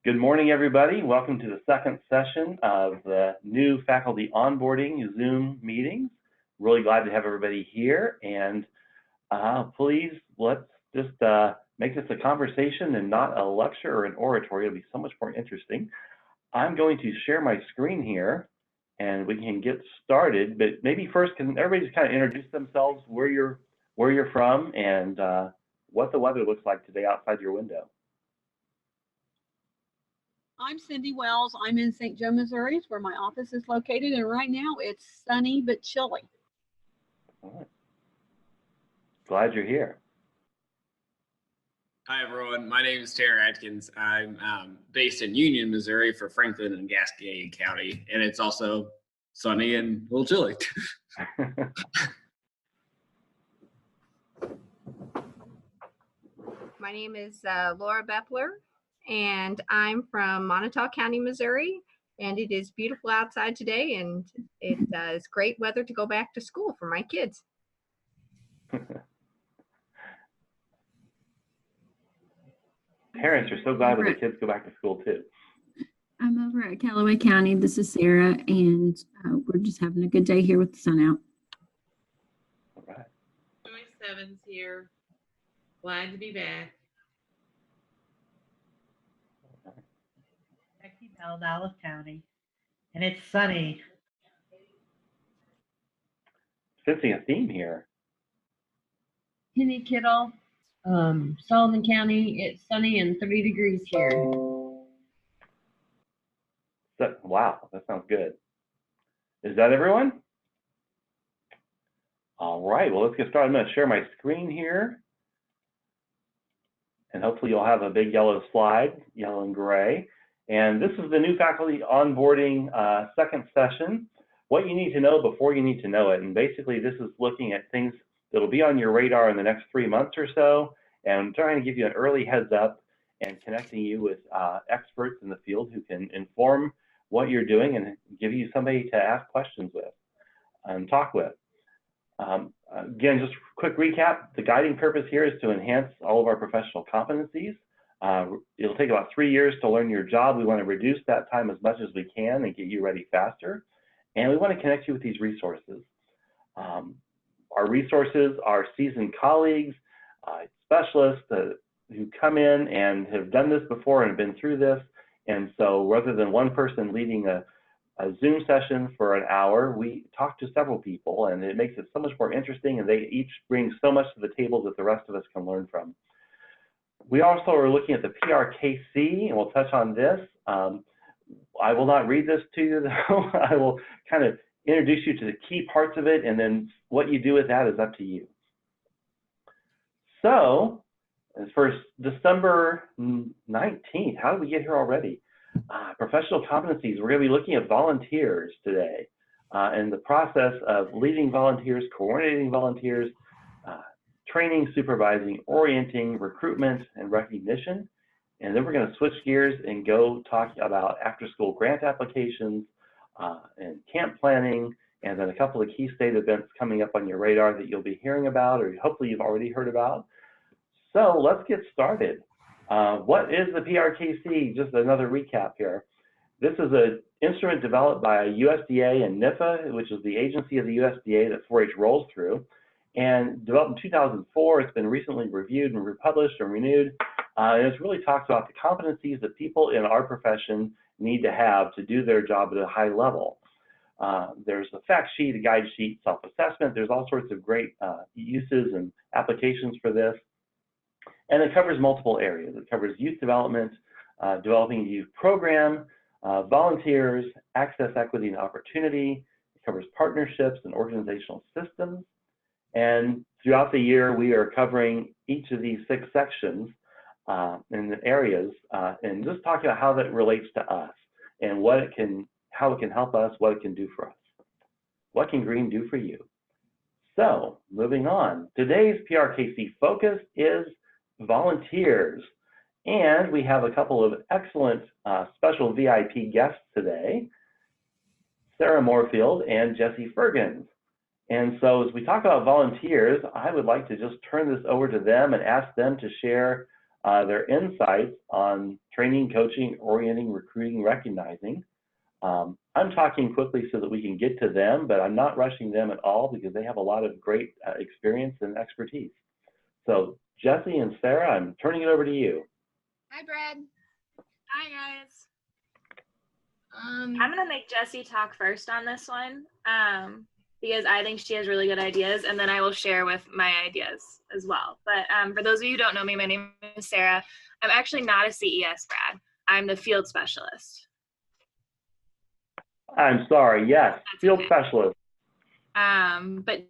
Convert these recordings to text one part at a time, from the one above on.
Good morning, everybody. Welcome to the second session of the new faculty onboarding Zoom meetings. Really glad to have everybody here, and please let's just make this a conversation and not a lecture or an oratory. It'll be so much more interesting. I'm going to share my screen here, and we can get started. But maybe first, can everybody just kind of introduce themselves, where you're from, and what the weather looks like today outside your window? I'm Cindy Wells. I'm in St. Joe, Missouri, where my office is located, and right now it's sunny but chilly. All right. Glad you're here. Hi, everyone. My name is Tara Atkins. I'm based in Union, Missouri for Franklin and Gascade County, and it's also sunny and a little chilly. My name is Laura Bepler, and I'm from Montauk County, Missouri, and it is beautiful outside today, and it is great weather to go back to school for my kids. Parents are so glad when the kids go back to school too. I'm over at Callaway County. This is Sarah, and we're just having a good day here with the sun out. All right. Joyce Evans here. Glad to be back. Becky Bell, Dallas County, and it's sunny. Sensing a theme here. Penny Kittle, Sullivan County. It's sunny and 30 degrees here. Wow, that sounds good. Is that everyone? All right, well, let's get started. I'm going to share my screen here. And hopefully you'll have a big yellow slide, yellow and gray. And this is the new faculty onboarding second session. What you need to know before you need to know it. And basically this is looking at things that'll be on your radar in the next 3 months or so, and trying to give you an early heads up and connecting you with experts in the field who can inform what you're doing and give you somebody to ask questions with and talk with. Again, just a quick recap. The guiding purpose here is to enhance all of our professional competencies. It'll take about 3 years to learn your job. We want to reduce that time as much as we can and get you ready faster. And we want to connect you with these resources. Our resources are seasoned colleagues, specialists who come in and have done this before and have been through this. And so rather than one person leading a Zoom session for an hour, we talk to several people, and it makes it so much more interesting, and they each bring so much to the table that the rest of us can learn from. We also are looking at the PRKC, and we'll touch on this. I will not read this to you, though. I will kind of introduce you to the key parts of it, and then what you do with that is up to you. So, for December 19th, how did we get here already? Professional competencies. We're going to be looking at volunteers today, and the process of leading volunteers, coordinating volunteers, training, supervising, orienting, recruitment, and recognition. And then we're going to switch gears and go talk about after-school grant applications and camp planning, and then a couple of key state events coming up on your radar that you'll be hearing about, or hopefully you've already heard about. So let's get started. What is the PRKC? Just another recap here. This is an instrument developed by USDA and NIFA, which is the agency of the USDA that 4-H rolls through, and developed in 2004. It's been recently reviewed and republished and renewed. And it really talks about the competencies that people in our profession need to have to do their job at a high level. There's a fact sheet, a guide sheet, self-assessment. There's all sorts of great uses and applications for this. And it covers multiple areas. It covers youth development, developing a youth program, volunteers, access, equity, and opportunity. It covers partnerships and organizational systems. And throughout the year, we are covering each of these 6 sections in the areas, and just talking about how that relates to us and what it can, how it can help us, what it can do for us. What can green do for you? So, moving on. Today's PRKC focus is volunteers, and we have a couple of excellent special VIP guests today, Sarah Moorfield and Jesse Fergens. And so as we talk about volunteers, I would like to just turn this over to them and ask them to share their insights on training, coaching, orienting, recruiting, recognizing. I'm talking quickly so that we can get to them, but I'm not rushing them at all because they have a lot of great experience and expertise. So Jesse and Sarah, I'm turning it over to you. Hi, Brad. Hi, guys. Um, I'm going to make Jessie talk first on this one because I think she has really good ideas, and then I will share with my ideas as well. But for those of you who don't know me, my name is Sarah. I'm actually not a CES grad. I'm the field specialist. I'm sorry, yes, That's field okay. specialist. But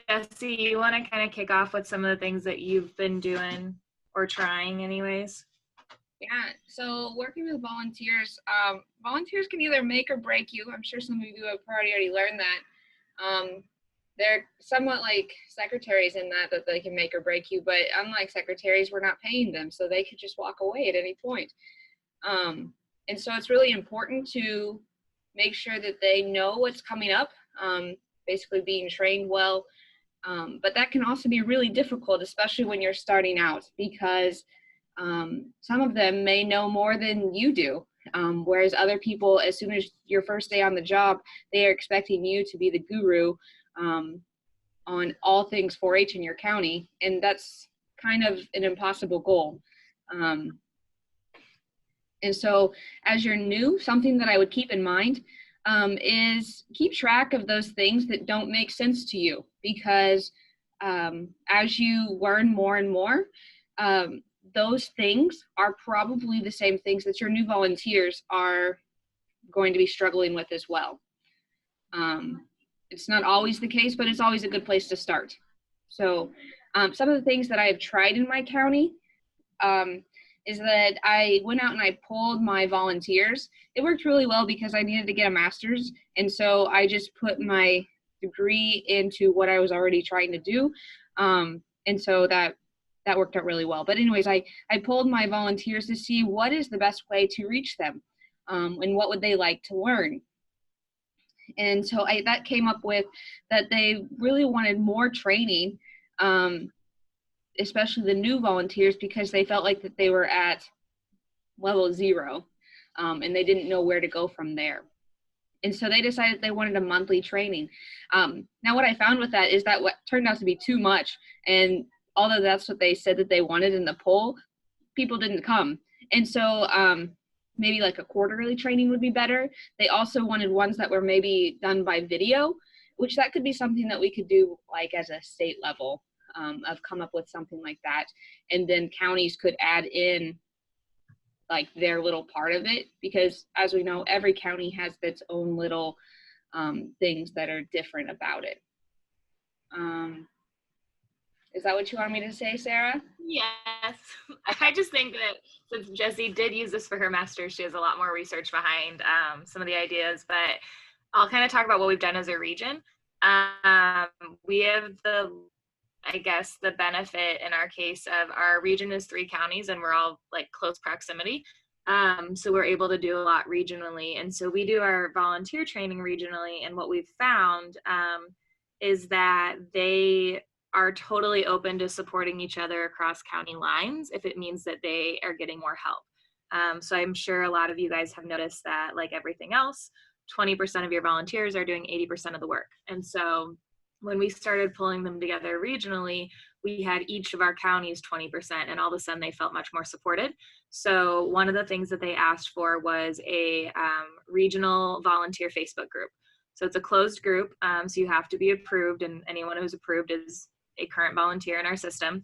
Jessie, you want to kind of kick off with some of the things that you've been doing or trying anyways? yeah, so working with volunteers, volunteers can either make or break you. I'm sure some of you have already learned that. They're somewhat like secretaries in that they can make or break you, but unlike secretaries, we're not paying them, so they could just walk away at any point. And so it's really important to make sure that they know what's coming up, basically being trained well. But that can also be really difficult, especially when you're starting out, because some of them may know more than you do. Whereas other people, as soon as your first day on the job, they are expecting you to be the guru on all things 4-H in your county. And that's kind of an impossible goal. And so as you're new, something that I would keep in mind is keep track of those things that don't make sense to you, because as you learn more and more, those things are probably the same things that your new volunteers are going to be struggling with as well. It's not always the case, but it's always a good place to start. So some of the things that I have tried in my county is that I went out and I polled my volunteers. It worked really well because I needed to get a master's. And so I just put my degree into what I was already trying to do. And so that worked out really well. But anyways, I polled my volunteers to see what is the best way to reach them and what would they like to learn. And so that came up with that they really wanted more training, especially the new volunteers, because they felt like that they were at level 0 and they didn't know where to go from there. And so they decided they wanted a monthly training. Now what I found with that is that what turned out to be too much. And although that's what they said that they wanted in the poll, people didn't come. And so maybe like a quarterly training would be better. They also wanted ones that were maybe done by video, which that could be something that we could do like as a state level. Of come up with something like that, and then counties could add in like their little part of it, because as we know, every county has its own little things that are different about it. Is that what you want me to say, Sarah? Yes. I just think that since Jessie did use this for her master's, she has a lot more research behind some of the ideas, but I'll kind of talk about what we've done as a region. We have the benefit in our case of our region is 3 counties and we're all like close proximity. So we're able to do a lot regionally. And so we do our volunteer training regionally. And what we've found is that they are totally open to supporting each other across county lines if it means that they are getting more help. So I'm sure a lot of you guys have noticed that, like everything else, 20% of your volunteers are doing 80% of the work. And so when we started pulling them together regionally, we had each of our counties 20%, and all of a sudden they felt much more supported. So one of the things that they asked for was a regional volunteer Facebook group. So it's a closed group, so you have to be approved, and anyone who's approved is a current volunteer in our system.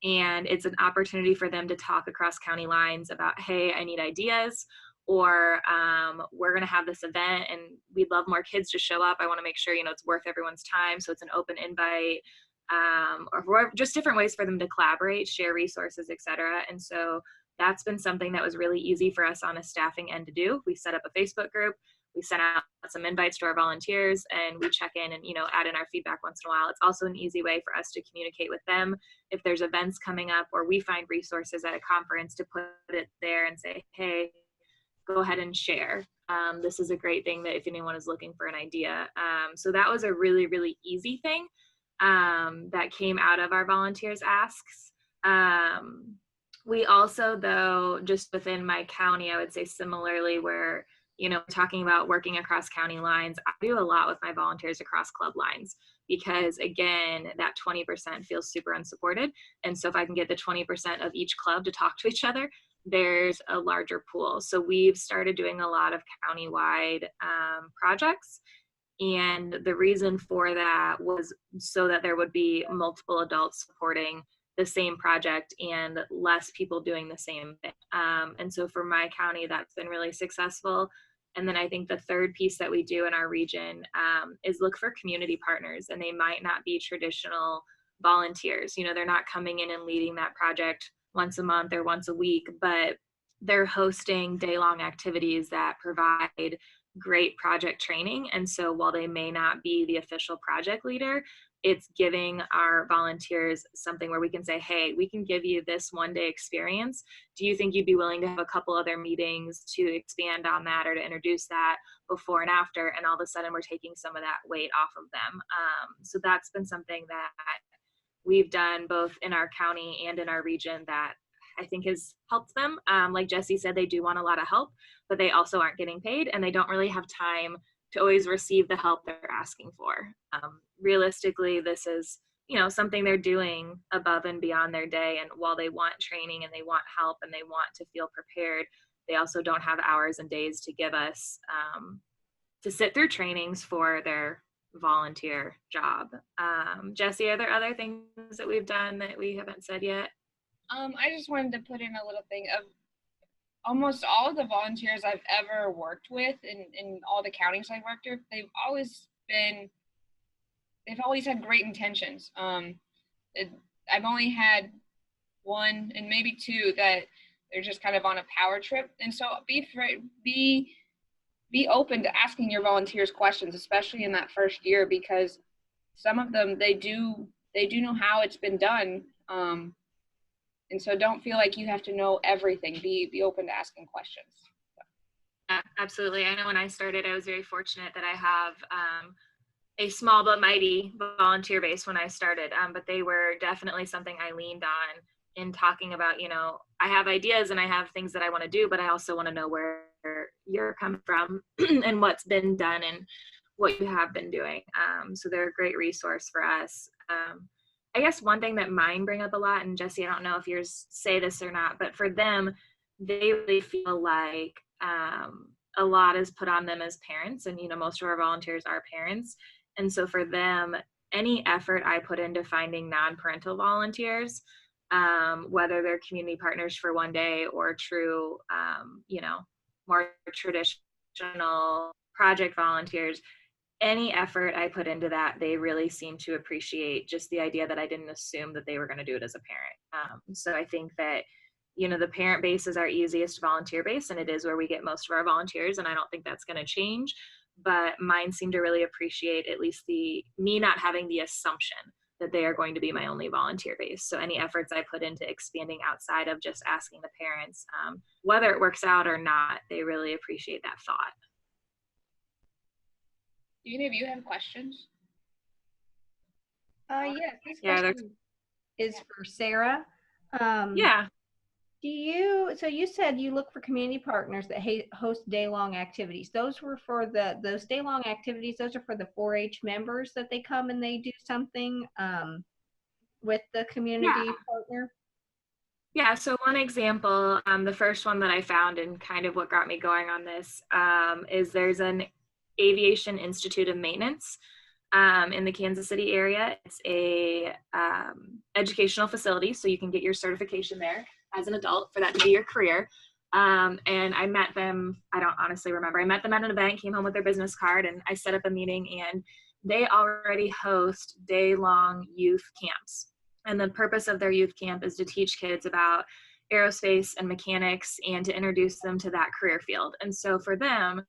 And it's an opportunity for them to talk across county lines about, hey, I need ideas, or we're going to have this event and we'd love more kids to show up. I want to make sure, it's worth everyone's time. So it's an open invite, or just different ways for them to collaborate, share resources, etc. And so that's been something that was really easy for us on a staffing end to do. We set up a Facebook group. We sent out some invites to our volunteers, and we check in and, add in our feedback once in a while. It's also an easy way for us to communicate with them if there's events coming up, or we find resources at a conference to put it there and say, hey, go ahead and share. This is a great thing that if anyone is looking for an idea. So that was a really, really easy thing that came out of our volunteers' asks. We also, though, just within my county, I would say similarly where, talking about working across county lines, I do a lot with my volunteers across club lines because, again, that 20% feels super unsupported. And so if I can get the 20% of each club to talk to each other, there's a larger pool. So we've started doing a lot of countywide projects. And the reason for that was so that there would be multiple adults supporting the same project and less people doing the same thing. And so for my county, that's been really successful. And then I think the third piece that we do in our region is look for community partners, and they might not be traditional volunteers. They're not coming in and leading that project once a month or once a week, but they're hosting day-long activities that provide great project training. And so while they may not be the official project leader, it's giving our volunteers something where we can say, hey, we can give you this one-day experience. Do you think you'd be willing to have a couple other meetings to expand on that or to introduce that before and after? And all of a sudden we're taking some of that weight off of them. So that's been something that we've done both in our county and in our region that I think has helped them. Like Jesse said, they do want a lot of help, but they also aren't getting paid, and they don't really have time to always receive the help they're asking for. Realistically, this is, something they're doing above and beyond their day. And while they want training and they want help and they want to feel prepared, they also don't have hours and days to give us to sit through trainings for their volunteer job. Jesse, are there other things that we've done that we haven't said yet? I just wanted to put in a little thing of almost all of the volunteers I've ever worked with in all the counties I've worked with, they've always had great intentions. I've only had one and maybe two that they're just kind of on a power trip. And so be open to asking your volunteers questions, especially in that first year, because some of them, they do know how it's been done. And so don't feel like you have to know everything. Be open to asking questions. Yeah, absolutely. I know when I started, I was very fortunate that I have a small but mighty volunteer base when I started, but they were definitely something I leaned on in talking about, I have ideas and I have things that I want to do, but I also want to know where you're coming from and what's been done and what you have been doing. So they're a great resource for us. I guess one thing that mine bring up a lot, and Jesse, I don't know if yours say this or not, but for them, they really feel like a lot is put on them as parents, and most of our volunteers are parents. And so for them, any effort I put into finding non-parental volunteers, whether they're community partners for one day or true, more traditional project volunteers, any effort I put into that, they really seem to appreciate just the idea that I didn't assume that they were going to do it as a parent. So I think that, the parent base is our easiest volunteer base, and it is where we get most of our volunteers, and I don't think that's going to change. But mine seem to really appreciate at least me not having the assumption that they are going to be my only volunteer base. So any efforts I put into expanding outside of just asking the parents, whether it works out or not, they really appreciate that thought. Do any of you have questions? Yes, this question is for Sarah. Yeah. So you said you look for community partners that host day-long activities. Those were for those day-long activities, those are for the 4-H members that they come and they do something with the community partner? Yeah, so one example, the first one that I found and kind of what got me going on this is there's an Aviation Institute of Maintenance in the Kansas City area. It's a educational facility, so you can get your certification there as an adult for that to be your career. And I met them, I don't honestly remember, I met them at an event, came home with their business card, and I set up a meeting, and they already host day-long youth camps. And the purpose of their youth camp is to teach kids about aerospace and mechanics and to introduce them to that career field. And so for them,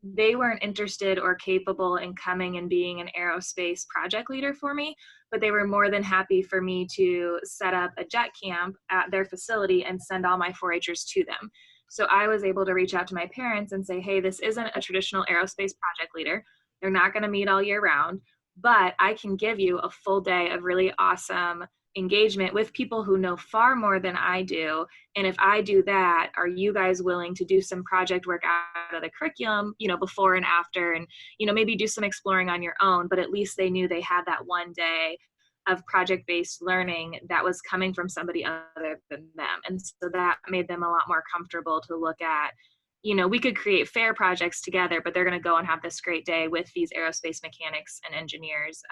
they weren't interested or capable in coming and being an aerospace project leader for me, but they were more than happy for me to set up a jet camp at their facility and send all my 4-Hers to them. So I was able to reach out to my parents and say, hey, this isn't a traditional aerospace project leader. They're not going to meet all year round, but I can give you a full day of really awesome engagement with people who know far more than I do. And if I do that, are you guys willing to do some project work out of the curriculum, you know, before and after, and, you know, maybe do some exploring on your own, but at least they knew they had that one day of project-based learning that was coming from somebody other than them. And so that made them a lot more comfortable to look at, you know, we could create fair projects together, but they're going to go and have this great day with these aerospace mechanics and engineers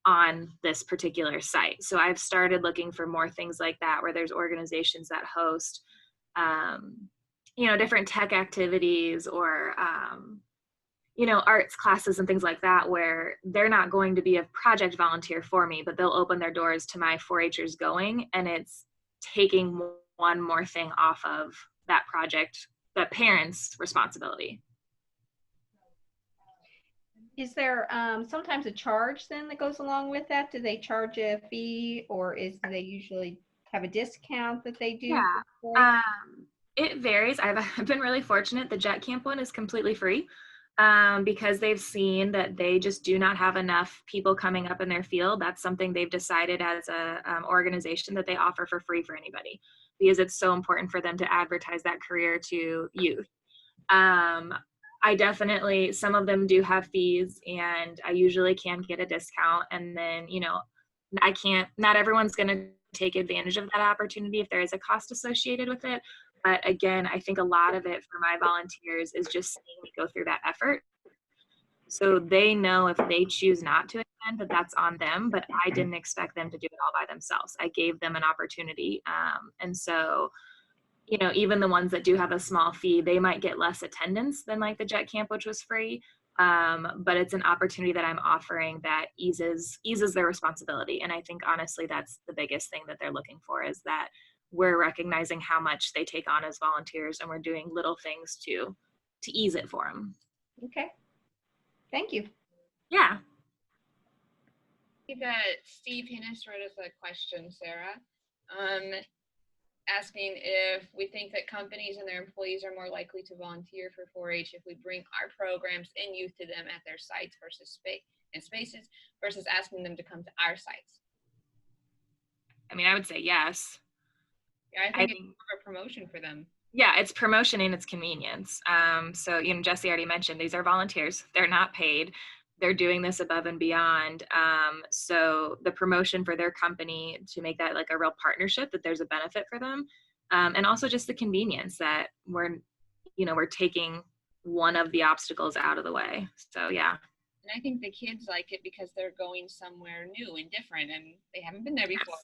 on this particular site. So I've started looking for more things like that, where there's organizations that host, you know, different tech activities or, you know, arts classes and things like that, where they're not going to be a project volunteer for me, but they'll open their doors to my 4-Hers going, and it's taking one more thing off of that project, the parents' responsibility. Is there sometimes a charge then that goes along with that? Do they charge a fee, or do they usually have a discount that they do? Yeah, it varies. I've been really fortunate. The Jet Camp one is completely free because they've seen that they just do not have enough people coming up in their field. That's something they've decided as a organization that they offer for free for anybody, because it's so important for them to advertise that career to youth. I definitely, some of them do have fees, and I usually can get a discount. And then, you know, not everyone's going to take advantage of that opportunity if there is a cost associated with it. But again, I think a lot of it for my volunteers is just seeing me go through that effort. So they know if they choose not to attend, that that's on them, but I didn't expect them to do it all by themselves. I gave them an opportunity. And so, you know, even the ones that do have a small fee, they might get less attendance than like the Jet Camp, which was free. But it's an opportunity that I'm offering that eases their responsibility. And I think honestly, that's the biggest thing that they're looking for, is that we're recognizing how much they take on as volunteers, and we're doing little things to ease it for them. Okay. Thank you. Yeah. Steve Hinnis wrote us a question, Sarah, asking if we think that companies and their employees are more likely to volunteer for 4-H if we bring our programs and youth to them at their sites versus spaces versus asking them to come to our sites. I mean, I would say yes. Yeah, I think it's more of a promotion for them. Yeah, it's promotion and it's convenience. So, you know, Jesse already mentioned these are volunteers. They're not paid. They're doing this above and beyond. So the promotion for their company, to make that like a real partnership, that there's a benefit for them. And also just the convenience that we're taking one of the obstacles out of the way. So, yeah. And I think the kids like it because they're going somewhere new and different, and they haven't been there before.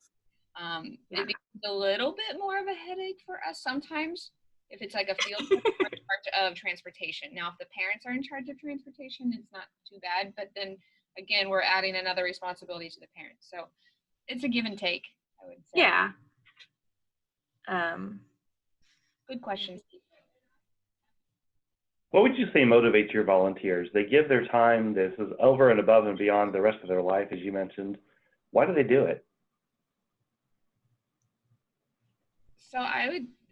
It becomes a little bit more of a headache for us sometimes if it's like a field trip in charge of transportation. Now, if the parents are in charge of transportation, it's not too bad. But then again, we're adding another responsibility to the parents. So it's a give and take, I would say. Yeah. Good question, Steve. What would you say motivates your volunteers? They give their time. This is over and above and beyond the rest of their life, as you mentioned. Why do they do it? So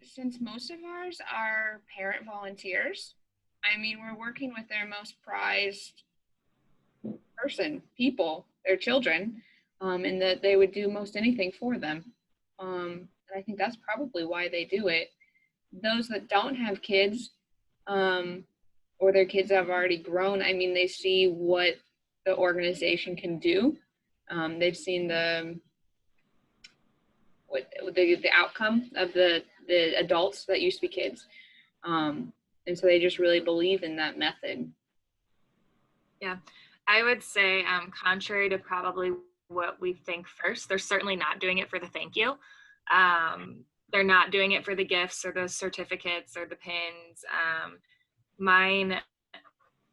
since most of ours are parent volunteers, I mean, we're working with their most prized people, their children, and that they would do most anything for them. And I think that's probably why they do it. Those that don't have kids, or their kids have already grown, I mean, they see what the organization can do. They've seen the outcome of the adults that used to be kids. And so they just really believe in that method. Yeah, I would say contrary to probably what we think first, they're certainly not doing it for the thank you. They're not doing it for the gifts or the certificates or the pins. Mine,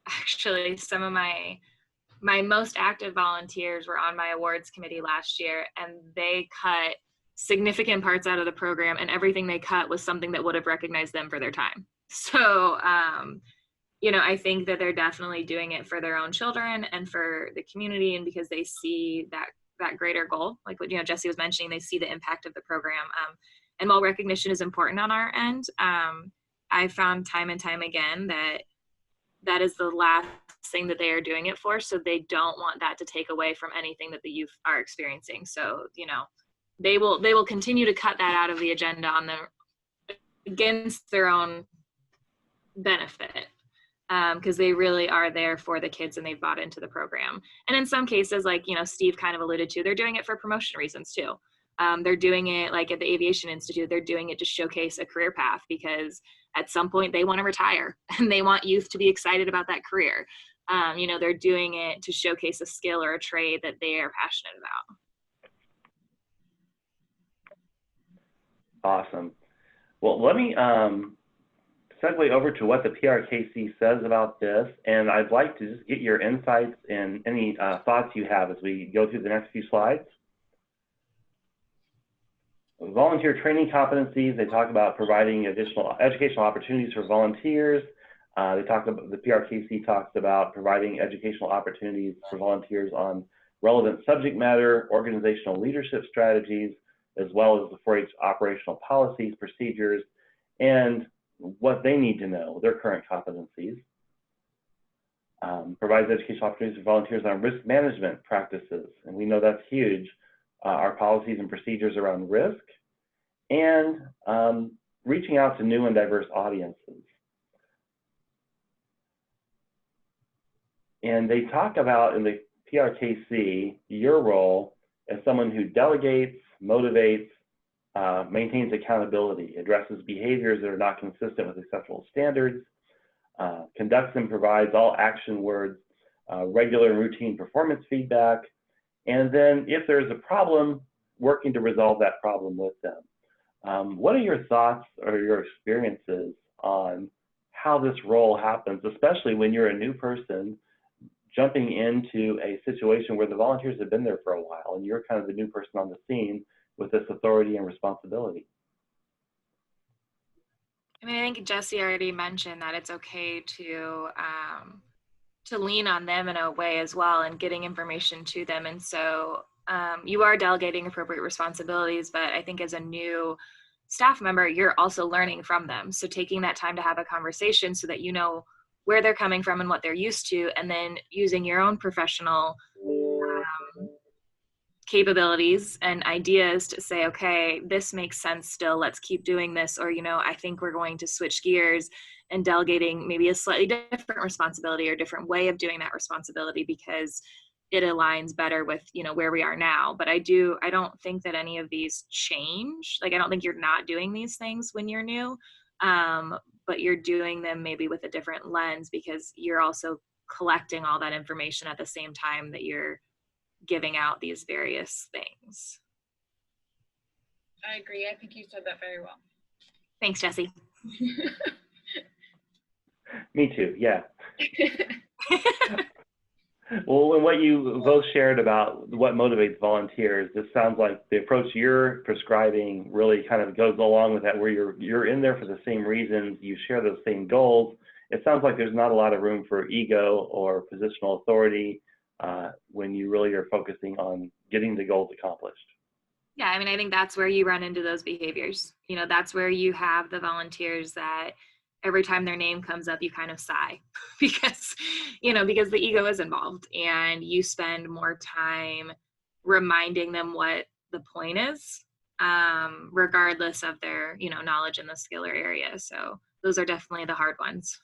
actually, some of my most active volunteers were on my awards committee last year, and they cut significant parts out of the program, and everything they cut was something that would have recognized them for their time. So, you know, I think that they're definitely doing it for their own children and for the community, and because they see that greater goal, like what, you know, Jesse was mentioning, they see the impact of the program. And while recognition is important on our end, I found time and time again that is the last thing that they are doing it for. So they don't want that to take away from anything that the youth are experiencing. So, you know, they will continue to cut that out of the agenda on the against their own benefit, because they really are there for the kids and they've bought into the program. And in some cases, like, you know, Steve kind of alluded to, they're doing it for promotion reasons too. They're doing it, like at the Aviation Institute, they're doing it to showcase a career path, because at some point they want to retire and they want youth to be excited about that career. You know, they're doing it to showcase a skill or a trade that they are passionate about. Awesome. Well, let me segue over to what the PRKC says about this, and I'd like to just get your insights and any thoughts you have as we go through the next few slides. Volunteer training competencies, they talk about providing additional educational opportunities for volunteers. They talk about, the PRKC talks about providing educational opportunities for volunteers on relevant subject matter, organizational leadership strategies, as well as the 4-H operational policies, procedures, and what they need to know, their current competencies. Provides educational opportunities for volunteers on risk management practices, and we know that's huge. Our policies and procedures around risk, and reaching out to new and diverse audiences. And they talk about in the PRKC, your role as someone who delegates, motivates, maintains accountability, addresses behaviors that are not consistent with acceptable standards, conducts and provides all action words, regular and routine performance feedback, and then if there's a problem, working to resolve that problem with them. What are your thoughts or your experiences on how this role happens, especially when you're a new person jumping into a situation where the volunteers have been there for a while and you're kind of the new person on the scene with this authority and responsibility? I mean, I think Jesse already mentioned that it's okay to lean on them in a way as well and getting information to them. And so you are delegating appropriate responsibilities, but I think as a new staff member, you're also learning from them. So taking that time to have a conversation so that you know where they're coming from and what they're used to, and then using your own professional capabilities and ideas to say, okay, this makes sense still, let's keep doing this, or, you know, I think we're going to switch gears and delegating maybe a slightly different responsibility or different way of doing that responsibility because it aligns better with, you know, where we are now. But I don't think that any of these change. Like, I don't think you're not doing these things when you're new, but you're doing them maybe with a different lens because you're also collecting all that information at the same time that you're giving out these various things. I agree. I think you said that very well. Thanks, Jesse. Me too, yeah. Well, and what you both shared about what motivates volunteers, this sounds like the approach you're prescribing really kind of goes along with that, where you're in there for the same reasons, you share those same goals. It sounds like there's not a lot of room for ego or positional authority when you really are focusing on getting the goals accomplished. Yeah, I mean, I think that's where you run into those behaviors. You know, that's where you have the volunteers that every time their name comes up, you kind of sigh because, you know, because the ego is involved and you spend more time reminding them what the point is, regardless of their, you know, knowledge in the skill or area. So those are definitely the hard ones.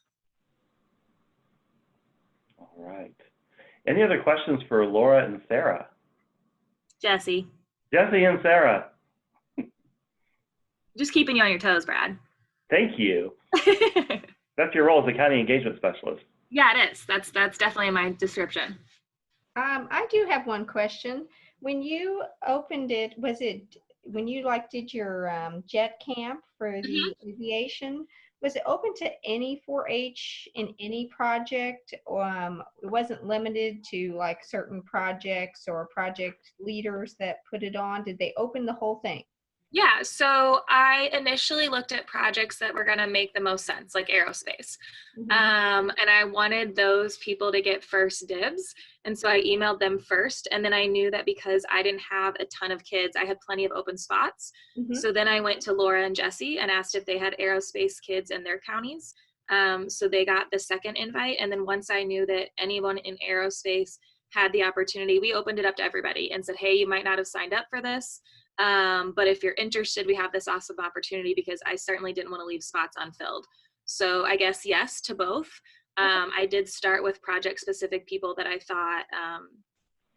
All right. Any other questions for Laura and Sarah? Jesse. Jesse and Sarah. Just keeping you on your toes, Brad. Thank you. That's your role as a county engagement specialist. Yeah, it is. That's definitely my description. I do have one question. When you opened it, was it when you did your jet camp for the aviation? Was it open to any 4-H in any project? It wasn't limited to like certain projects or project leaders that put it on. Did they open the whole thing? Yeah, so I initially looked at projects that were going to make the most sense, like aerospace. And I wanted those people to get first dibs. And so I emailed them first. And then I knew that because I didn't have a ton of kids, I had plenty of open spots. So then I went to Laura and Jesse and asked if they had aerospace kids in their counties. So they got the second invite. And then once I knew that anyone in aerospace had the opportunity, we opened it up to everybody and said, hey, you might not have signed up for this, but if you're interested, we have this awesome opportunity, because I certainly didn't want to leave spots unfilled. So I guess yes to both. I did start with project-specific people that I thought,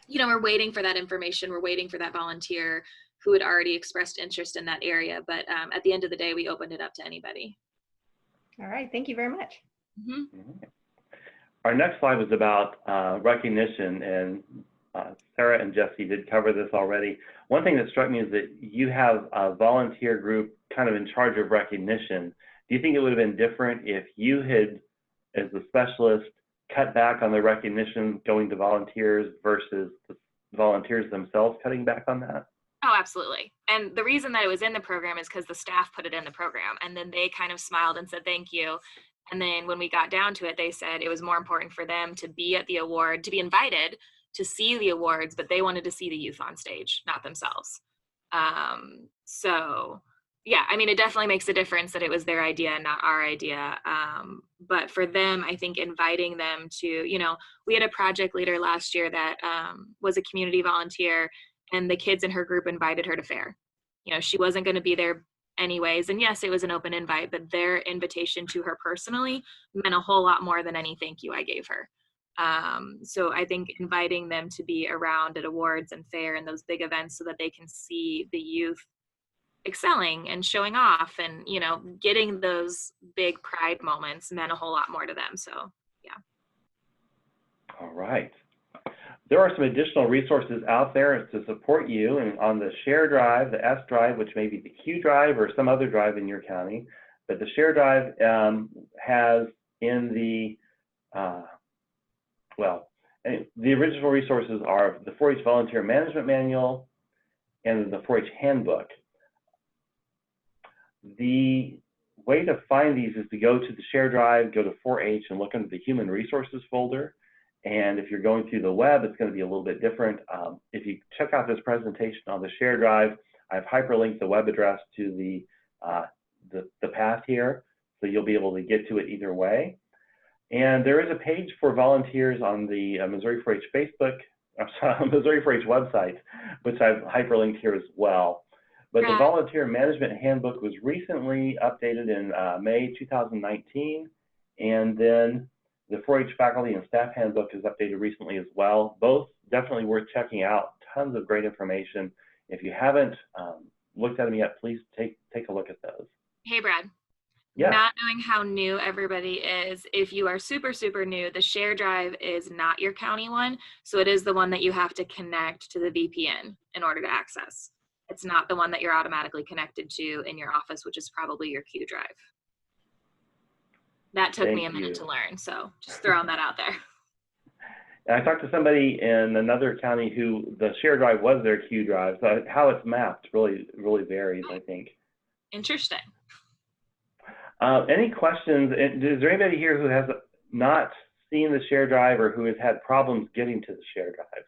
you know, we're waiting for that information. We're waiting for that volunteer who had already expressed interest in that area. But at the end of the day, we opened it up to anybody. All right, thank you very much. Our next slide was about recognition, and Sarah and Jesse did cover this already. One thing that struck me is that you have a volunteer group kind of in charge of recognition. Do you think it would have been different if you had, as the specialist, cut back on the recognition going to volunteers versus the volunteers themselves cutting back on that? Oh, absolutely. And the reason that it was in the program is because the staff put it in the program, and then they kind of smiled and said, thank you. And then when we got down to it, they said it was more important for them to be at the award, to be invited to see the awards, but they wanted to see the youth on stage, not themselves. So yeah, I mean, it definitely makes a difference that it was their idea, not our idea. But for them, I think inviting them to, you know, we had a project leader last year that was a community volunteer, and the kids in her group invited her to fair. You know, she wasn't going to be there anyways. And yes, it was an open invite, but their invitation to her personally meant a whole lot more than any thank you I gave her. So I think inviting them to be around at awards and fair and those big events so that they can see the youth excelling and showing off and, you know, getting those big pride moments meant a whole lot more to them. So yeah. All right. There are some additional resources out there to support you, and on the Share Drive, the S Drive, which may be the Q Drive or some other drive in your county, but the Share Drive has in the, the original resources are the 4-H Volunteer Management Manual and the 4-H Handbook. The way to find these is to go to the Share Drive, go to 4-H, and look under the Human Resources folder. And if you're going through the web, it's going to be a little bit different. If you check out this presentation on the Share Drive, I've hyperlinked the web address to the path here, so you'll be able to get to it either way. And there is a page for volunteers on the Missouri 4-H Missouri 4-H website, which I've hyperlinked here as well. But the Volunteer Management Handbook was recently updated in May 2019, and then the 4-H Faculty and Staff Handbook is updated recently as well. Both definitely worth checking out. Tons of great information. If you haven't looked at them yet, please take a look at those. Hey, Brad. Yeah. Not knowing how new everybody is, if you are super, super new, the Share Drive is not your county one. So it is the one that you have to connect to the VPN in order to access. It's not the one that you're automatically connected to in your office, which is probably your Q Drive. That took me a minute to learn, so just throwing that out there. And I talked to somebody in another county who the Share Drive was their Q Drive, so how it's mapped really varies, I think. Interesting. Any questions? Is there anybody here who has not seen the Share Drive or who has had problems getting to the Share Drive?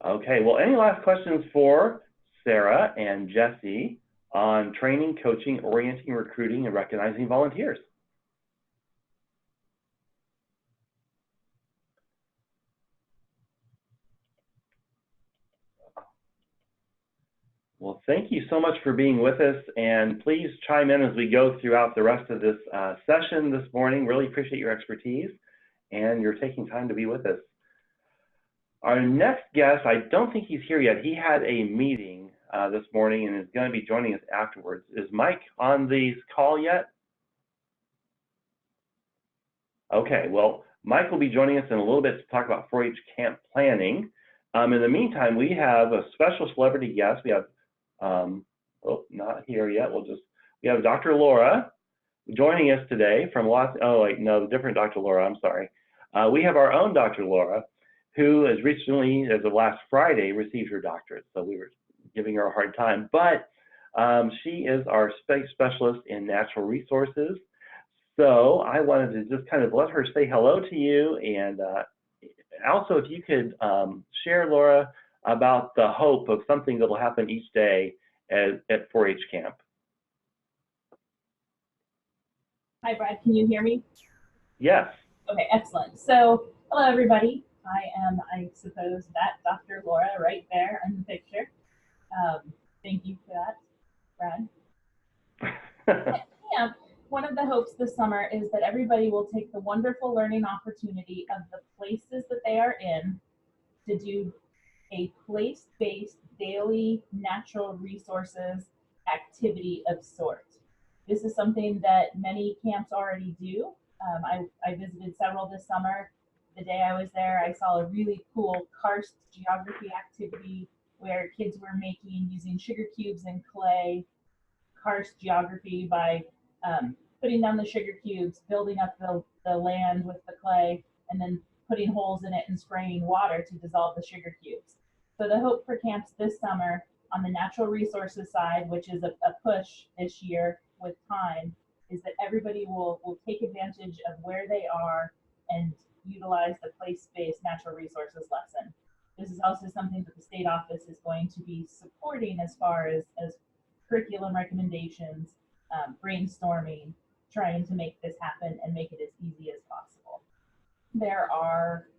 Okay, well, any last questions for Sarah and Jesse on training, coaching, orienting, recruiting, and recognizing volunteers? Well, thank you so much for being with us, and please chime in as we go throughout the rest of this session this morning. Really appreciate your expertise and your taking time to be with us. Our next guest, I don't think he's here yet. He had a meeting this morning and is going to be joining us afterwards. Is Mike on the call yet? Okay, well, Mike will be joining us in a little bit to talk about 4-H camp planning. In the meantime, we have a special celebrity guest. We have, not here yet. We have Dr. Laura joining us today from different Dr. Laura, I'm sorry. We have our own Dr. Laura, who has recently, as of last Friday, received her doctorate. So we were giving her a hard time, but she is our space specialist in natural resources. So I wanted to just kind of let her say hello to you, and also if you could share, Laura, about the hope of something that will happen each day at 4-H camp. Hi, Brad. Can you hear me? Yes. Okay, excellent. So, hello, everybody. I suppose, that Dr. Laura right there in the picture. Thank you for that, Brad. Yeah, one of the hopes this summer is that everybody will take the wonderful learning opportunity of the places that they are in to do a place-based daily natural resources activity of sort. This is something that many camps already do. I visited several this summer. The day I was there, I saw a really cool karst geography activity where kids were using sugar cubes and clay, karst geography by putting down the sugar cubes, building up the land with the clay, and then putting holes in it and spraying water to dissolve the sugar cubes. So the hope for camps this summer on the natural resources side, which is a push this year with time, is that everybody will take advantage of where they are and utilize the place-based natural resources lesson. This is also something that the state office is going to be supporting as far as curriculum recommendations, brainstorming, trying to make this happen and make it as easy as possible. There are,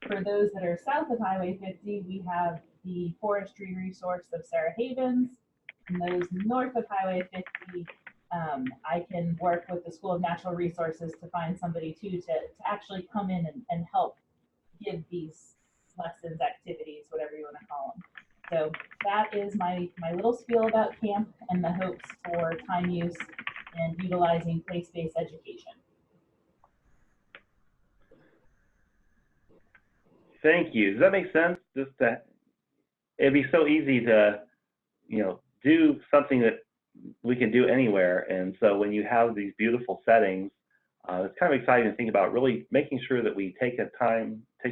for those that are south of Highway 50, we have the forestry resource of Sarah Havens. And those north of Highway 50, I can work with the School of Natural Resources to find somebody too to actually come in and help give these lessons, activities, whatever you want to call them. So that is my little spiel about camp and the hopes for time use and utilizing place-based education. Thank you. Does that make sense? Just that it'd be so easy to, do something that we can do anywhere. And so when you have these beautiful settings, it's kind of exciting to think about really making sure that we take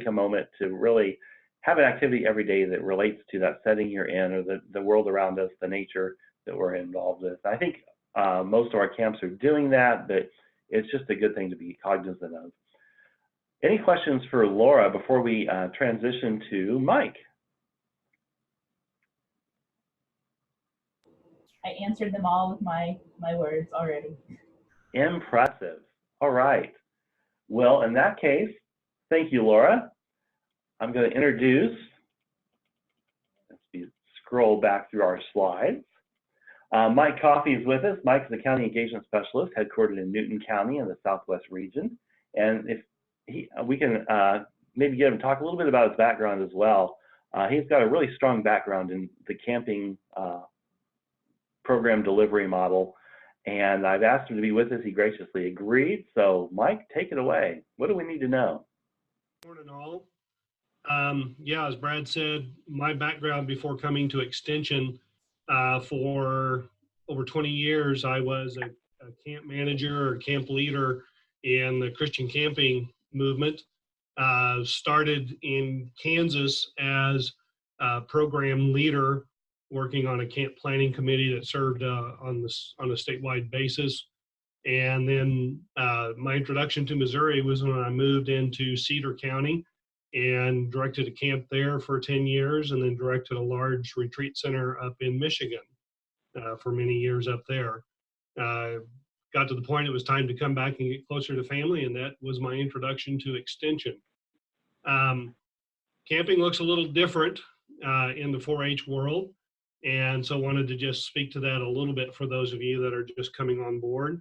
a moment to really have an activity every day that relates to that setting you're in or the world around us, the nature that we're involved with. I think most of our camps are doing that, but it's just a good thing to be cognizant of. Any questions for Laura before we transition to Mike? I answered them all with my words already. Impressive. All right. Well, in that case, thank you, Laura. I'm going to introduce, let's scroll back through our slides. Mike Coffey is with us. Mike is a county engagement specialist headquartered in Newton County in the Southwest region. And if we can maybe get him to talk a little bit about his background as well. He's got a really strong background in the camping program delivery model. And I've asked him to be with us. He graciously agreed. So Mike, take it away. What do we need to know? Morning all. Yeah, as Brad said, my background before coming to Extension, for over 20 years, I was a camp manager or camp leader in the Christian camping movement. Started in Kansas as a program leader, working on a camp planning committee that served on a statewide basis. And then my introduction to Missouri was when I moved into Cedar County and directed a camp there for 10 years and then directed a large retreat center up in Michigan for many years up there. Got to the point it was time to come back and get closer to family, and that was my introduction to Extension. Camping looks a little different in the 4-H world, and so wanted to just speak to that a little bit for those of you that are just coming on board.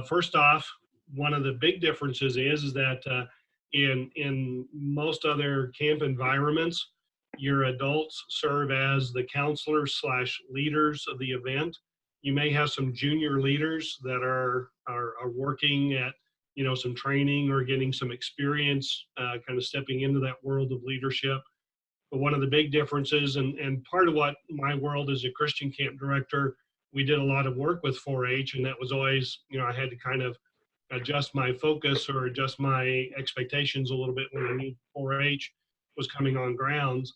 First off, one of the big differences is that in most other camp environments, your adults serve as the counselors / leaders of the event. You may have some junior leaders that are working at some training or getting some experience, kind of stepping into that world of leadership. But one of the big differences, and part of what my world as a Christian camp director, we did a lot of work with 4-H, and that was always, I had to kind of adjust my focus or adjust my expectations a little bit when I knew 4-H was coming on grounds.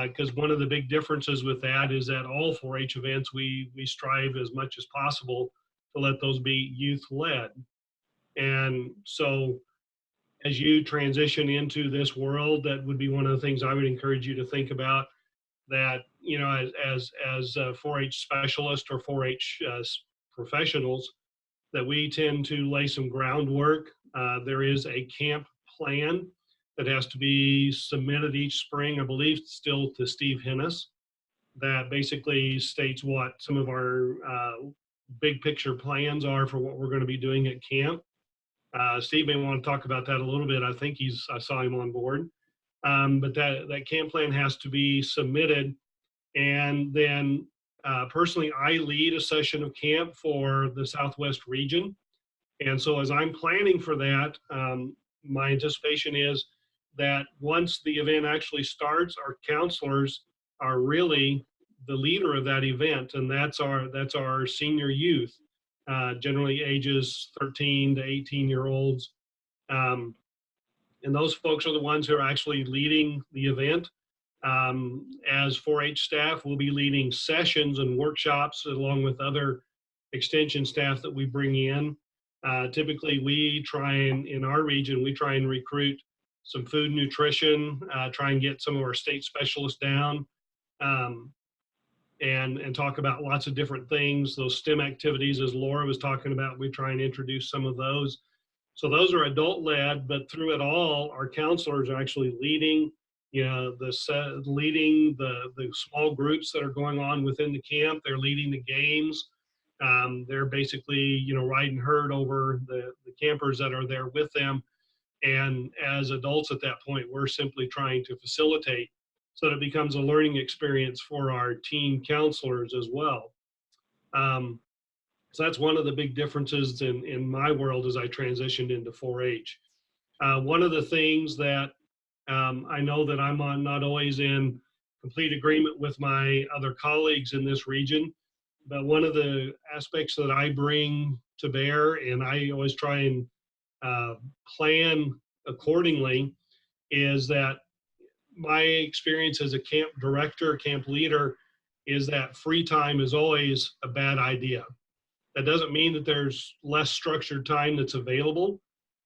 Because one of the big differences with that is that all 4-H events, we strive as much as possible to let those be youth-led. And so as you transition into this world, that would be one of the things I would encourage you to think about, that, as 4-H specialists or 4-H professionals, that we tend to lay some groundwork. There is a camp plan that has to be submitted each spring, I believe still to Steve Hennis, that basically states what some of our big picture plans are for what we're going to be doing at camp. Steve may want to talk about that a little bit. I saw him on board. But that camp plan has to be submitted. And then personally, I lead a session of camp for the Southwest region. And so as I'm planning for that, my anticipation is that once the event actually starts, our counselors are really the leader of that event. And that's our senior youth, generally ages 13 to 18-year-olds. And those folks are the ones who are actually leading the event. As 4-H staff, we'll be leading sessions and workshops along with other extension staff that we bring in. Typically, in our region, we try and recruit some food nutrition, try and get some of our state specialists down, and talk about lots of different things. Those STEM activities, as Laura was talking about, we try and introduce some of those. So those are adult-led, but through it all, our counselors are actually leading, the small groups that are going on within the camp. They're leading the games. They're basically, riding herd over the campers that are there with them. And as adults at that point, we're simply trying to facilitate so that it becomes a learning experience for our teen counselors as well. So that's one of the big differences in my world as I transitioned into 4-H. One of the things that I know that I'm not always in complete agreement with my other colleagues in this region, but one of the aspects that I bring to bear, and I always try and plan accordingly, is that my experience as a camp director, camp leader, is that free time is always a bad idea. That doesn't mean that there's less structured time that's available,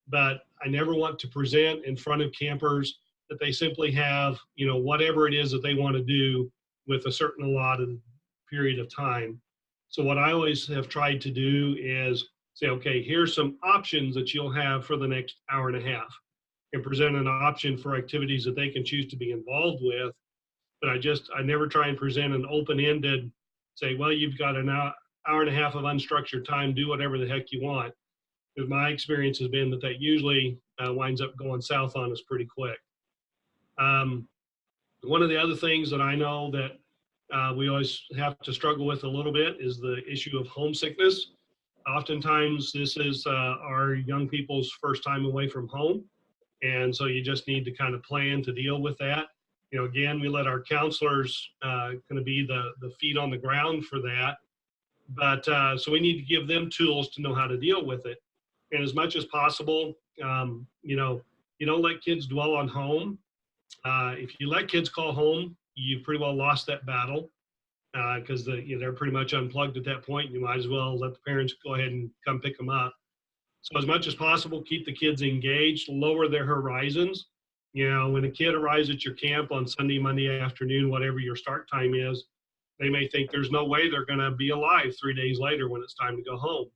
but I never want to present in front of campers that they simply have, whatever it is that they want to do with a certain allotted period of time. So what I always have tried to do is say, okay, here's some options that you'll have for the next hour and a half, and present an option for activities that they can choose to be involved with. But I never try and present an open-ended, say, well, you've got an hour and a half of unstructured time, do whatever the heck you want. Because my experience has been that usually winds up going south on us pretty quick. One of the other things that I know that we always have to struggle with a little bit is the issue of homesickness. Oftentimes, this is our young people's first time away from home. And so you just need to kind of plan to deal with that. Again, we let our counselors kind of be the feet on the ground for that. But so we need to give them tools to know how to deal with it. And as much as possible, you don't let kids dwell on home. If you let kids call home, you've pretty well lost that battle, because they're pretty much unplugged at that point. You might as well let the parents go ahead and come pick them up. So as much as possible, keep the kids engaged, lower their horizons. When a kid arrives at your camp on Sunday, Monday afternoon, whatever your start time is, they may think there's no way they're going to be alive 3 days later when it's time to go home.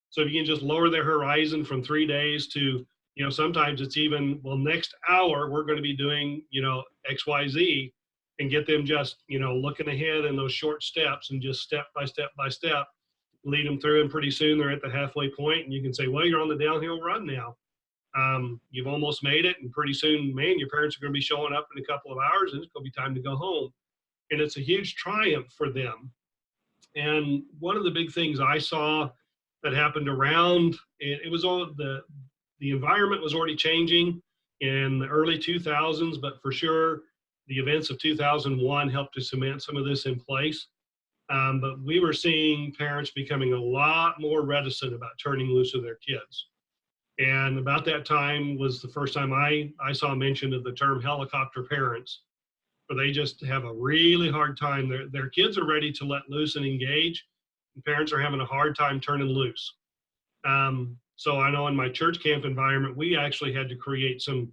So if you can just lower their horizon from 3 days to, sometimes it's even, well, next hour we're going to be doing, X, Y, Z, and get them just, looking ahead in those short steps and just step by step by step, lead them through, and pretty soon they're at the halfway point, and you can say, well, you're on the downhill run now. You've almost made it, and pretty soon, man, your parents are going to be showing up in a couple of hours, and it's going to be time to go home. And it's a huge triumph for them. And one of the big things I saw that happened around, it was all the environment was already changing in the early 2000s, but for sure, the events of 2001 helped to cement some of this in place. But we were seeing parents becoming a lot more reticent about turning loose of their kids. And about that time was the first time I saw mention of the term helicopter parents, where they just have a really hard time. Their kids are ready to let loose and engage, and parents are having a hard time turning loose. So I know in my church camp environment, we actually had to create some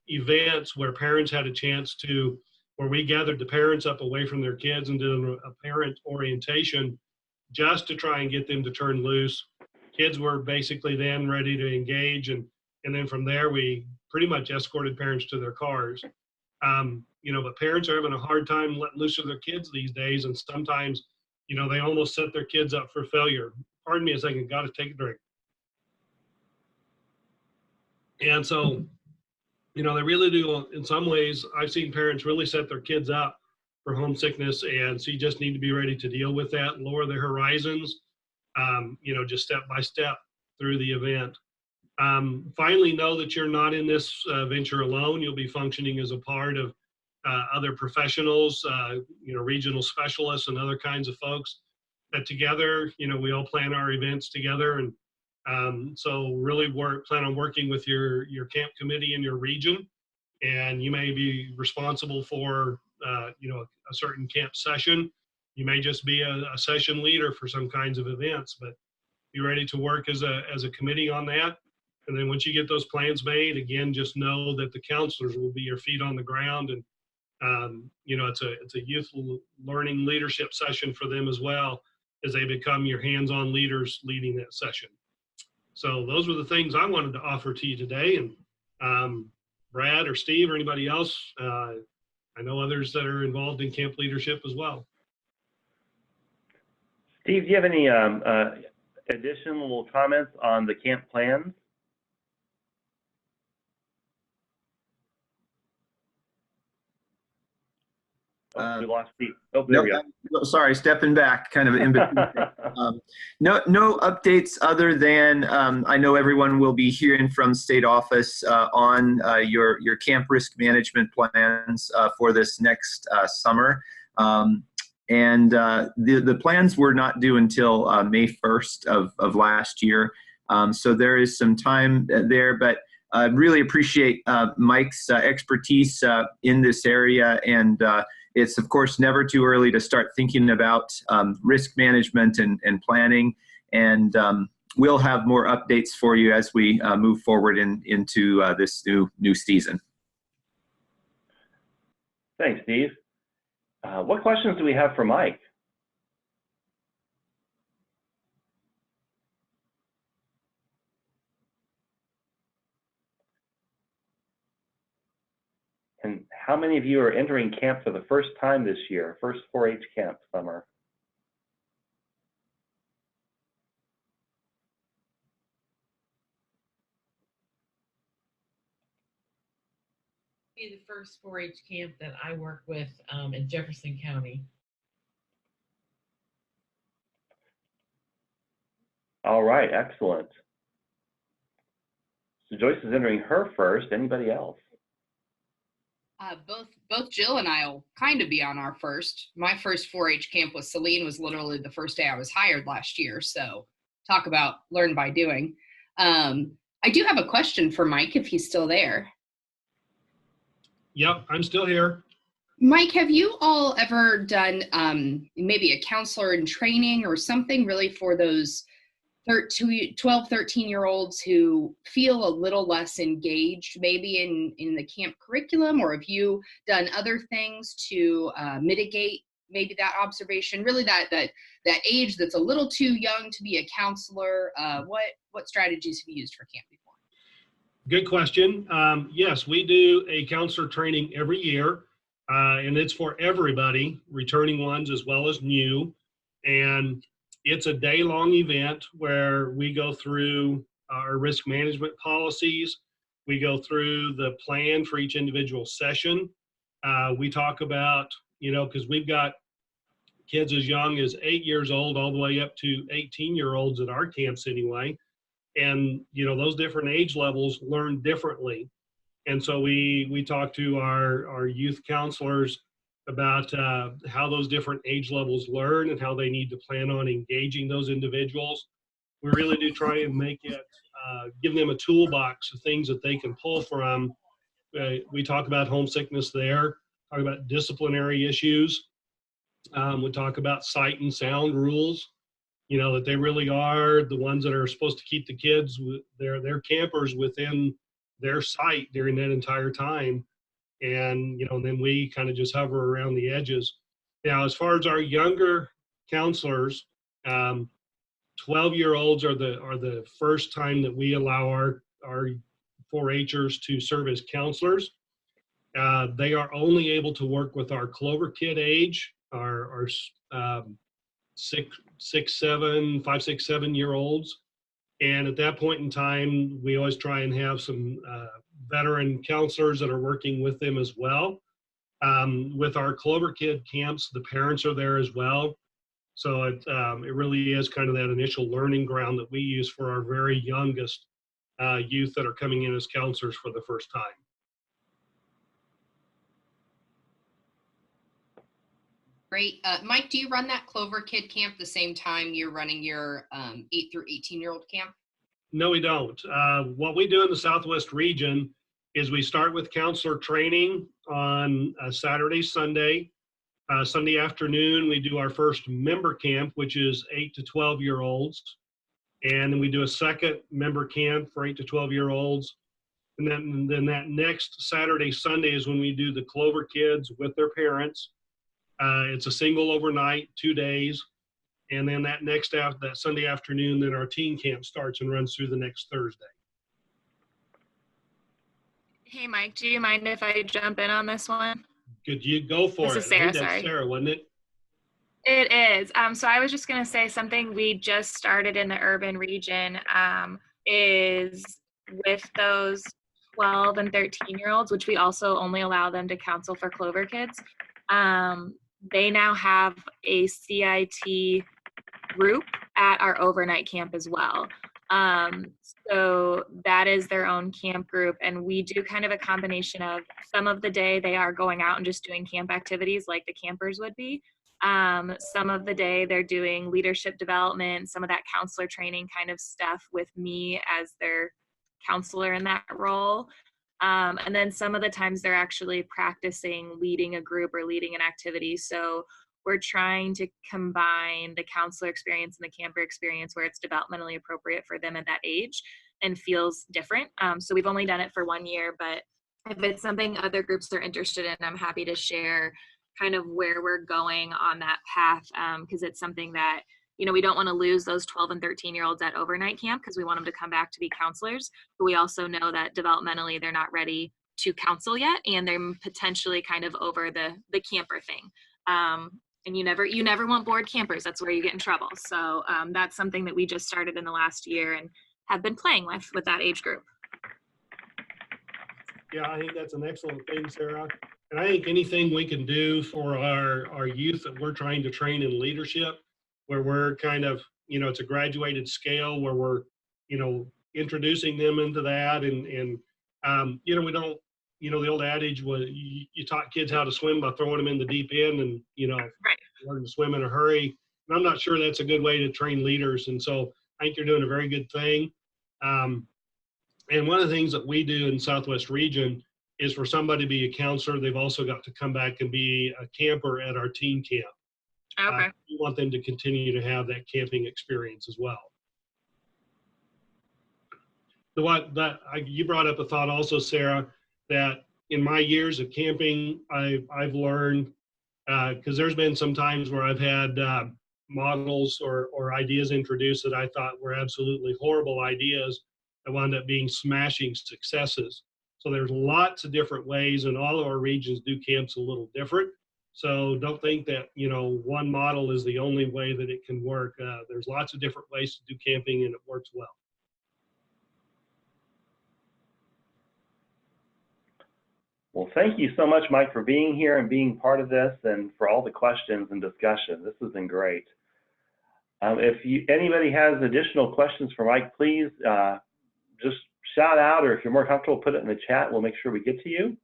events where parents had a chance to, where we gathered the parents up away from their kids and did a parent orientation just to try and get them to turn loose. Kids were basically then ready to engage, and then from there we pretty much escorted parents to their cars. But parents are having a hard time letting loose of their kids these days, and sometimes, they almost set their kids up for failure. Pardon me a second, got to take a drink. And so, they really do, in some ways, I've seen parents really set their kids up for homesickness, and so you just need to be ready to deal with that, lower their horizons, just step by step through the event. Finally, know that you're not in this venture alone. You'll be functioning as a part of other professionals, regional specialists and other kinds of folks that together, we all plan our events together. And so really plan on working with your camp committee in your region. And you may be responsible for, a certain camp session. You may just be a session leader for some kinds of events, but be ready to work as a committee on that. And then once you get those plans made, again, just know that the counselors will be your feet on the ground. And, it's a youth learning leadership session for them as well, as they become your hands-on leaders leading that session. So those were the things I wanted to offer to you today. And Brad or Steve or anybody else, I know others that are involved in camp leadership as well. Steve, do you have any additional comments on the camp plans? Oh, we lost Steve. Oh, there we go. No, sorry, stepping back, kind of in between. No updates other than I know everyone will be hearing from state office on your camp risk management plans for this next summer. And the plans were not due until May 1st of last year. So there is some time there, but I really appreciate Mike's expertise in this area. And it's, of course, never too early to start thinking about risk management and planning. And we'll have more updates for you as we move forward into this new season. Thanks, Steve. What questions do we have for Mike? And how many of you are entering camp for the first time this year, first 4-H camp summer? Be the first 4-H camp that I work with in Jefferson County. All right, excellent. So Joyce is entering her first. Anybody else? Both Jill and I will kind of be on our first. My first 4-H camp with Celine was literally the first day I was hired last year. So talk about learn by doing. I do have a question for Mike if he's still there. Yep, I'm still here. Mike, have you all ever done maybe a counselor in training or something really for those 12, 13-year-olds who feel a little less engaged maybe in the camp curriculum? Or have you done other things to mitigate maybe that observation, really that age that's a little too young to be a counselor? What strategies have you used for camp before? Good question. Yes, we do a counselor training every year, and it's for everybody, returning ones as well as new. And it's a day-long event where we go through our risk management policies. We go through the plan for each individual session. We talk about, because we've got kids as young as 8 years old all the way up to 18-year-olds at our camps anyway. And, those different age levels learn differently. And so we talk to our youth counselors about how those different age levels learn and how they need to plan on engaging those individuals. We really do try and make it, give them a toolbox of things that they can pull from. We talk about homesickness there, talk about disciplinary issues. We talk about sight and sound rules, that they really are the ones that are supposed to keep the kids, their campers within their sight during that entire time. And, then we kind of just hover around the edges. Now, as far as our younger counselors, 12-year-olds are the first time that we allow our 4-Hers to serve as counselors. They are only able to work with our Clover Kid age, our 5, 6, 7-year-olds. And at that point in time, we always try and have some veteran counselors that are working with them as well. With our Clover Kid camps, the parents are there as well. So it really is kind of that initial learning ground that we use for our very youngest youth that are coming in as counselors for the first time. Great. Mike, do you run that Clover Kid camp the same time you're running your 8 through 18-year-old camp? No, we don't. What we do in the Southwest region is we start with counselor training on Saturday, Sunday. Sunday afternoon, we do our first member camp, which is 8 to 12-year-olds. And then we do a second member camp for 8 to 12-year-olds. And then that next Saturday, Sunday is when we do the Clover Kids with their parents. It's a single overnight, 2 days. And then that Sunday afternoon, then our teen camp starts and runs through the next Thursday. Hey, Mike, do you mind if I jump in on this one? Could you go for it? This is Sarah, I think that's sorry. Sarah, wasn't it? It is. So I was just going to say something we just started in the urban region is with those 12 and 13-year-olds, which we also only allow them to counsel for Clover Kids. They now have a CIT group at our overnight camp as well. So that is their own camp group, and we do kind of a combination of some of the day they are going out and just doing camp activities like the campers would be. Some of the day they're doing leadership development, some of that counselor training kind of stuff with me as their counselor in that role. And then some of the times they're actually practicing leading a group or leading an activity. So we're trying to combine the counselor experience and the camper experience where it's developmentally appropriate for them at that age and feels different. So we've only done it for 1 year, but if it's something other groups are interested in, I'm happy to share kind of where we're going on that path, because it's something that, you know, we don't want to lose those 12 and 13-year-olds at overnight camp because we want them to come back to be counselors, but we also know that developmentally they're not ready to counsel yet, and they're potentially kind of over the camper thing. And you never want bored campers. That's where you get in trouble. So that's something that we just started in the last year and have been playing with that age group. Yeah, I think that's an excellent thing, Sarah. And I think anything we can do for our youth that we're trying to train in leadership, where we're kind of, you know, it's a graduated scale where we're, you know, introducing them into that. And you know, we don't, you know, the old adage was you taught kids how to swim by throwing them in the deep end and, you know, learn to swim in a hurry. And I'm not sure that's a good way to train leaders. And so I think you're doing a very good thing. And one of the things that we do in Southwest region is for somebody to be a counselor, they've also got to come back and be a camper at our teen camp. Okay. We want them to continue to have that camping experience as well. You brought up a thought also, Sarah, that in my years of camping, I've learned, because there's been some times where I've had models or ideas introduced that I thought were absolutely horrible ideas that wound up being smashing successes. So there's lots of different ways, and all of our regions do camps a little different. So don't think that, you know, one model is the only way that it can work. There's lots of different ways to do camping, and it works well. Well, thank you so much, Mike, for being here and being part of this, and for all the questions and discussion. This has been great. If anybody has additional questions for Mike, please just shout out, or if you're more comfortable, put it in the chat. We'll make sure we get to you.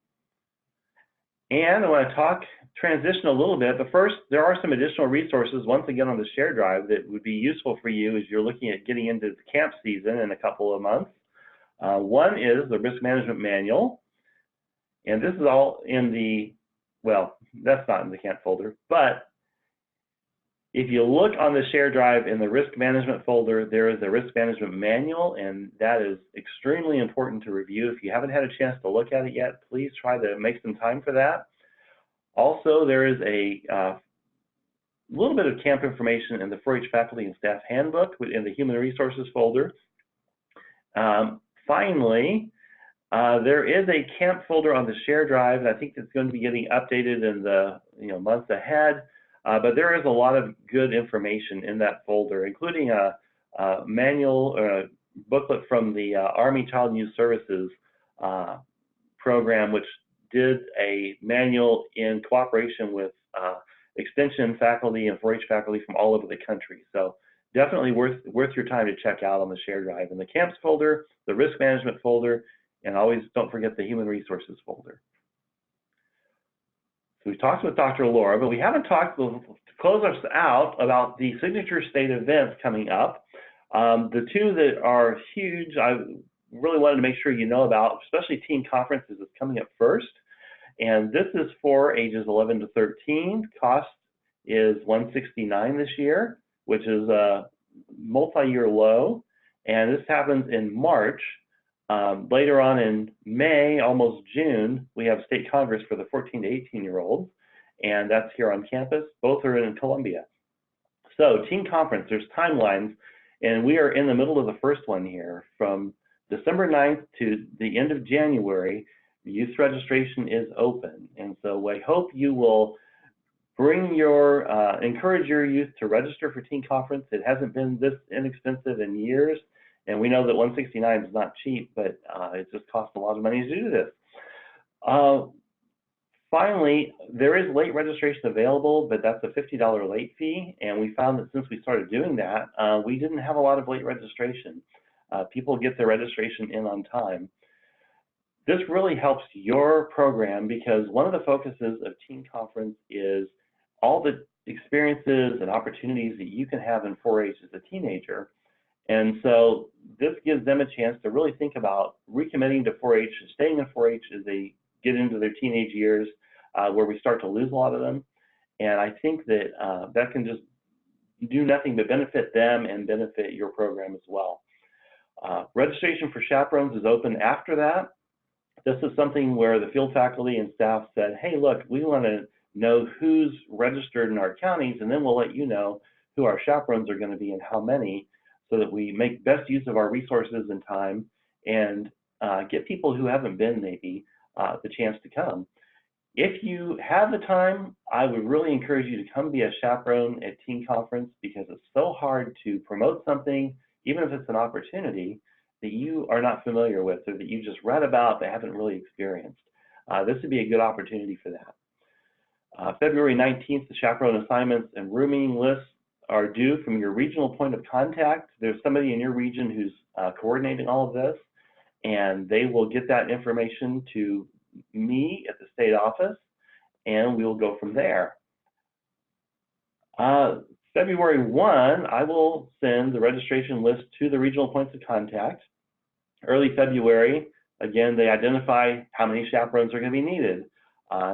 And I want to transition a little bit, but first, there are some additional resources, once again, on the share drive that would be useful for you as you're looking at getting into the camp season in a couple of months. One is the Risk Management Manual. And this is all in the, well, that's not in the camp folder, but if you look on the share drive in the risk management folder, there is a risk management manual, and that is extremely important to review. If you haven't had a chance to look at it yet, please try to make some time for that. Also, there is a little bit of camp information in the 4-H faculty and staff handbook in the human resources folder. Finally, there is a camp folder on the share drive, and I think it's going to be getting updated in the months ahead. But there is a lot of good information in that folder, including a manual booklet from the Army Child and Youth Services program, which did a manual in cooperation with extension faculty and 4-H faculty from all over the country. So definitely worth your time to check out on the share drive. In the camps folder, the risk management folder, and always don't forget the human resources folder. So we talked with Dr. Laura, but we haven't talked, to close us out, about the signature state events coming up. The two that are huge, I really wanted to make sure you know about, especially teen conferences, is coming up first. And this is for ages 11 to 13. Cost is $169 this year, which is a multi-year low. And this happens in March. Later on in May, almost June, we have State Congress for the 14 to 18-year-olds, and that's here on campus. Both are in Columbia. So teen conference, there's timelines, and we are in the middle of the first one here. From December 9th to the end of January, youth registration is open. And so I hope you will bring your, encourage your youth to register for teen conference. It hasn't been this inexpensive in years. And we know that $169 is not cheap, but it just costs a lot of money to do this. Finally, there is late registration available, but that's a $50 late fee. And we found that since we started doing that, we didn't have a lot of late registration. People get their registration in on time. This really helps your program because one of the focuses of Teen Conference is all the experiences and opportunities that you can have in 4-H as a teenager. And so this gives them a chance to really think about recommitting to 4-H, staying in 4-H as they get into their teenage years, where we start to lose a lot of them. And I think that that can just do nothing but benefit them and benefit your program as well. Registration for chaperones is open after that. This is something where the field faculty and staff said, hey, look, we want to know who's registered in our counties, and then we'll let you know who our chaperones are going to be and how many, so that we make best use of our resources and time and get people who haven't been maybe the chance to come. If you have the time, I would really encourage you to come be a chaperone at Teen Conference, because it's so hard to promote something, even if it's an opportunity that you are not familiar with or that you just read about but haven't really experienced. This would be a good opportunity for that. February 19th, the chaperone assignments and rooming lists are due from your regional point of contact. There's somebody in your region who's coordinating all of this, and they will get that information to me at the state office, and we'll go from there. February 1, I will send the registration list to the regional points of contact. Early February, again, they identify how many chaperones are going to be needed.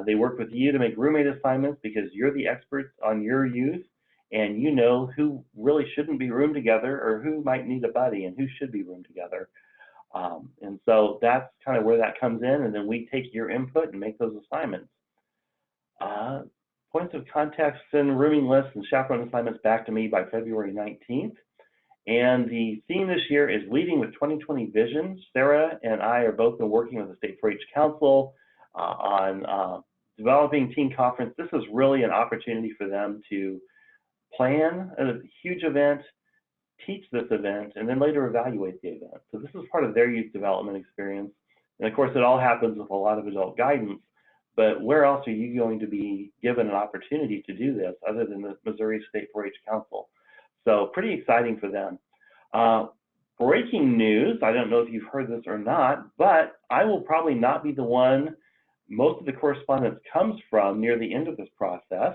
They work with you to make roommate assignments because you're the experts on your youth, and you know who really shouldn't be roomed together or who might need a buddy and who should be roomed together. And so that's kind of where that comes in, and then we take your input and make those assignments. Points of contact send rooming lists and chaperone assignments back to me by February 19th. And the theme this year is Leading with 2020 Vision. Sarah and I are both been working with the State 4-H Council on developing Teen Conference. This is really an opportunity for them to plan a huge event, teach this event, and then later evaluate the event. So this is part of their youth development experience. And of course, it all happens with a lot of adult guidance, but where else are you going to be given an opportunity to do this other than the Missouri State 4-H Council? So pretty exciting for them. Breaking news, I don't know if you've heard this or not, but I will probably not be the one most of the correspondence comes from near the end of this process,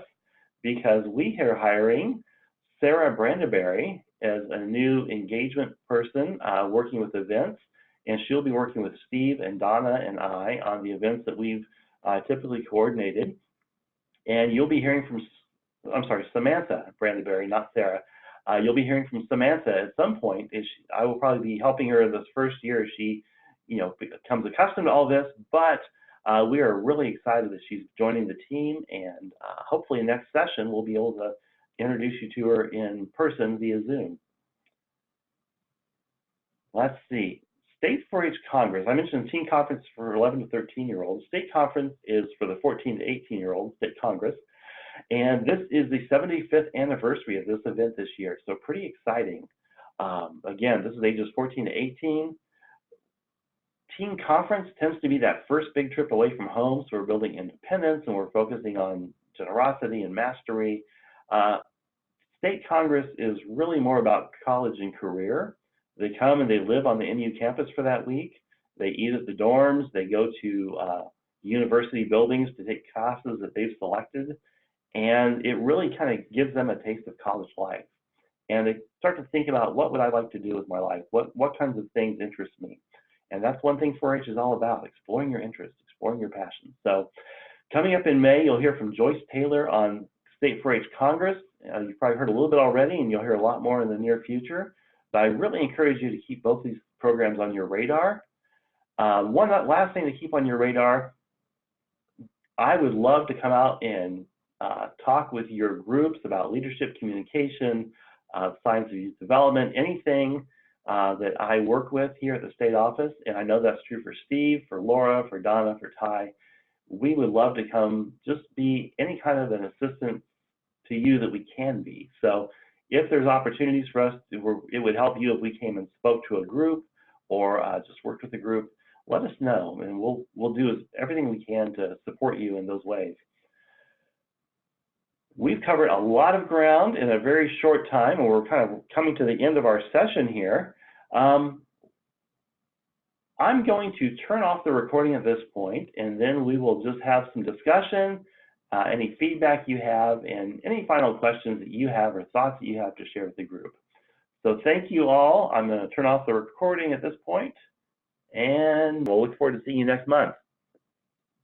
because we are hiring Sarah Brandeberry as a new engagement person working with events, and she'll be working with Steve and Donna and I on the events that we've typically coordinated. And you'll be hearing from, Samantha Brandeberry, not Sarah. You'll be hearing from Samantha at some point. I will probably be helping her this first year as she, becomes accustomed to all this, but we are really excited that she's joining the team, and hopefully next session we'll be able to introduce you to her in person via Zoom. Let's see. State 4-H Congress. I mentioned teen conference for 11 to 13-year-olds. State conference is for the 14 to 18-year-olds, state congress. And this is the 75th anniversary of this event this year, so pretty exciting. Again, this is ages 14 to 18. Teen conference tends to be that first big trip away from home, so we're building independence and we're focusing on generosity and mastery. State Congress is really more about college and career. They come and they live on the NU campus for that week. They eat at the dorms. They go to university buildings to take classes that they've selected. And it really kind of gives them a taste of college life. And they start to think about, what would I like to do with my life? What kinds of things interest me? And that's one thing 4-H is all about, exploring your interests, exploring your passions. So coming up in May, you'll hear from Joyce Taylor on State 4-H Congress. You've probably heard a little bit already, and you'll hear a lot more in the near future. But I really encourage you to keep both these programs on your radar. One last thing to keep on your radar, I would love to come out and talk with your groups about leadership, communication, science of youth development, anything that I work with here at the state office. And I know that's true for Steve, for Laura, for Donna, for Ty. We would love to come just be any kind of an assistant to you that we can be. So if there's opportunities for us, it would help you if we came and spoke to a group or just worked with a group, let us know, and we'll do everything we can to support you in those ways. We've covered a lot of ground in a very short time, and we're kind of coming to the end of our session here. I'm going to turn off the recording at this point, and then we will just have some discussion, any feedback you have, and any final questions that you have or thoughts that you have to share with the group. So thank you all. I'm going to turn off the recording at this point, and we'll look forward to seeing you next month.